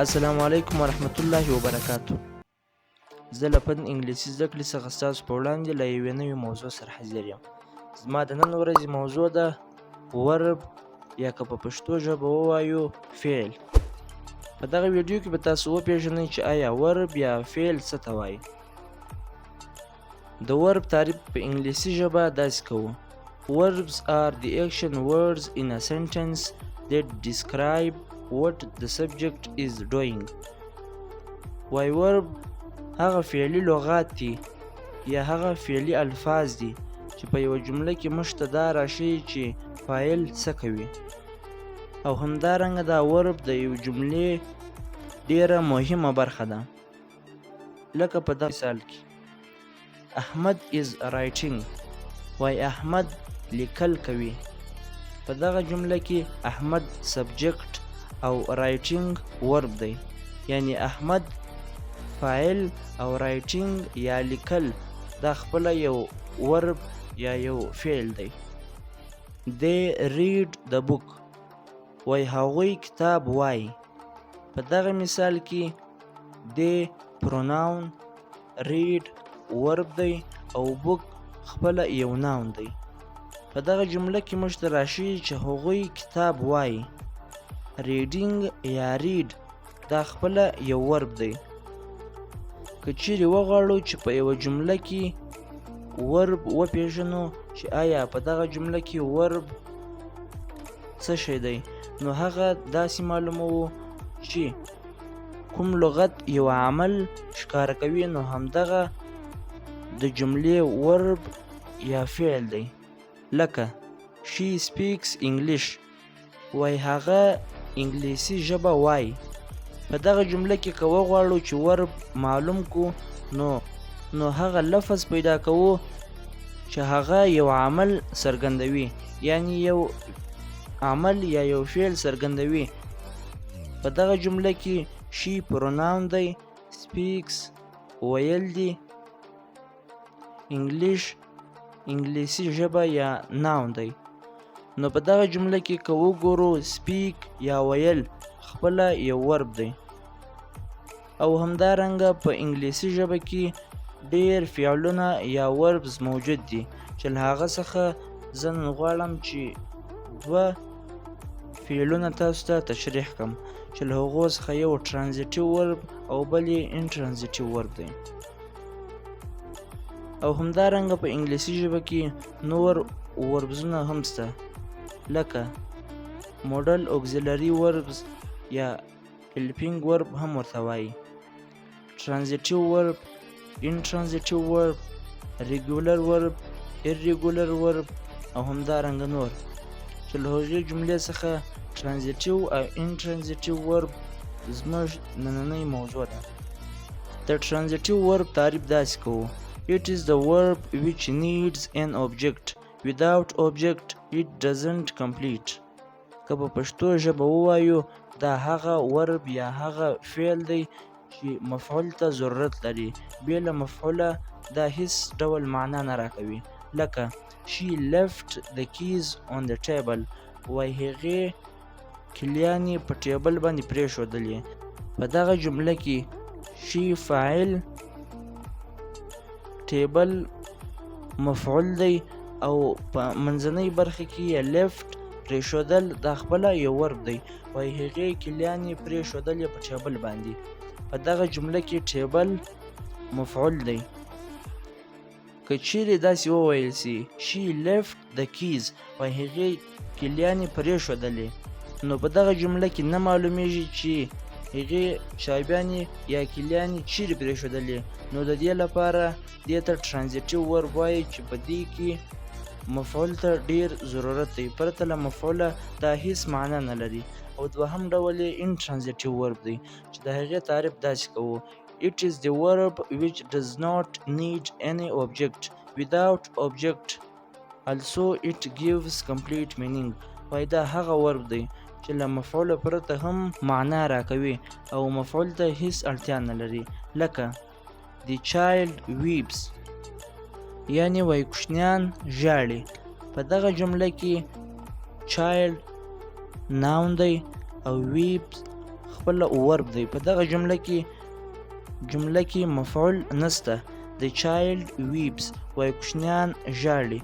السلام علیکم ورحمت الله وبرکاتو. زه له فن انګلیسي زده کړې څخه ستاسو په وړاندې له یوې نوې موضوع سره حاضر یم. زما د نن ورځې موضوع ده ورب یا که په پښتو ژبه ووایو فعل. په دغه ویډیو کې به تاسو وپېژنئ چې آیا ورب یا فعل څه ته وایي. د ورب تعریف په انګلیسي ژبه داسې کوو: Verbs are the action words in a sentence that describe what the subject is doing. وای ورب هغه فعلي لغات دي یا هغه فعلي الفاظ دي چې په یوه جمله کې موږ ته دا راشي چې فاعل څه کوي، او همدارنګه دا ورب د یو جملې ډیره مهمه برخه ده. لکه په دغه مثال کې احمد is writing، وای احمد لیکل کوي. په دغه جمله کې احمد سبجیکټ او رایټینګ ورب دی، یعنی احمد فاعل او رایټینګ یا لیکل دا خپله یو ورب یا یو فعل دی. They read the book، وای هغوی کتاب وای. په دغه مثال کې they pronoun read ورب دی او book خپله یو ناون دی. په دغه جمله کې موږ ته راشي چې هغوی کتاب وای. ریډینګ یا ریډ دا خپله یو ورب دی. که چیرې وغواړو چې په یوه جمله کې ورب وپېژنو چې آیا په دغه جمله کې ورب څه شی دی، نو هغه داسې معلوموو چې کوم لغت یو عمل ښکاره کوي، نو همدغه د جملې ورب یا فعل دی. لکه she speaks English، وای هغه انګلیسي ژبه وای. په دغه جمله کې که وغواړو چې ورب معلوم کو، نو هغه لفظ پیدا کوو چې هغه یو عمل څرګندوي، یعنی یو عمل یا یو فعل څرګندوي. په دغه جمله کې she pronoun دی، speaks ویل دی، English انګلیسي ژبه یا ناون دی. نو په دغه جمله کې که وګورو speak یا ویل خپله یو ورب دی. او همدارنګه په انګلیسي ژبه کې ډیر فعلونه یا وربز موجود دي چې له هغه څخه زه نن غواړم چې دوه فعلونه تاسو ته تشریح کړم چې له هغو څخه یو ترانزیټیو ورب او بل یې انټرانزیټیو ورب دی. او همدارنګه په انګلیسي ژبه کې نور وربزونه هم شته، لکه موډل اوکسیلري وربز یا هیلپینګ ورب هم ورته وایي، ترانزیټیو ورب، انټرانزیټیو ورب، ریګولر ورب، ایرریګولر ورب او همدارنګه نور چې له هغې جملې څخه ترانزیټیو او انټرانزیټیو ورب زموږ نننۍ موضوع ده. د ترانزیټیو ورب تعریف داسې کوو: It is the verb which needs an object. Without object, it doesn't complete. که په پښتو ژبه ووایو دا هغه ورب یا هغه فعل دی چې مفعول ته ضرورت لري، بې له مفعوله دا هیڅ ډول معنا نه راکوي. لکه she left the keys on the table، وای هغې کلیانې په ټیبل باندې پرېښودلې. په دغه جمله کې she فاعل، ټیبل مفعول دی، او په منځنۍ برخه کې یې لیفت پرېښودل دا خپله یو ورب دی، وای هغې کلیانې پرېښودلې په ټیبل باندې. په دغه جمله کې ټیبل مفعول دی. که چیرې داسې وویل سي she left the keys، وای هغې کلیانې پرېښودلې، نو په دغه جمله کې نه معلومیږي چې هغې چابیانې یا کلیانې چیرې پرېښودلې. نو د دې لپاره دې ته ترانزیټیو ورب وایي چې په دې کې مفعول ته ډیر ضرورت دی، پرته له مفعوله دا هیڅ معنا نه لري. او دوهم ډول یې انټرانزیټیو ورب دی چې د هغې تعریف داسې کوو: It is the verb which does not need any object. Without object, also it gives complete meaning. وای دا هغه ورب دی چې له مفعوله پرته هم معنا راکوي او مفعول ته هیڅ اړتیا نه لري. لکه The child weeps، یعنی وای کوشنیان ژاړي. په دغه جمله کې child ناون دی او weeps خپل ورب دی. په دغه جمله کې مفعول نسته. The child weeps وای کوشنیان ژاړي.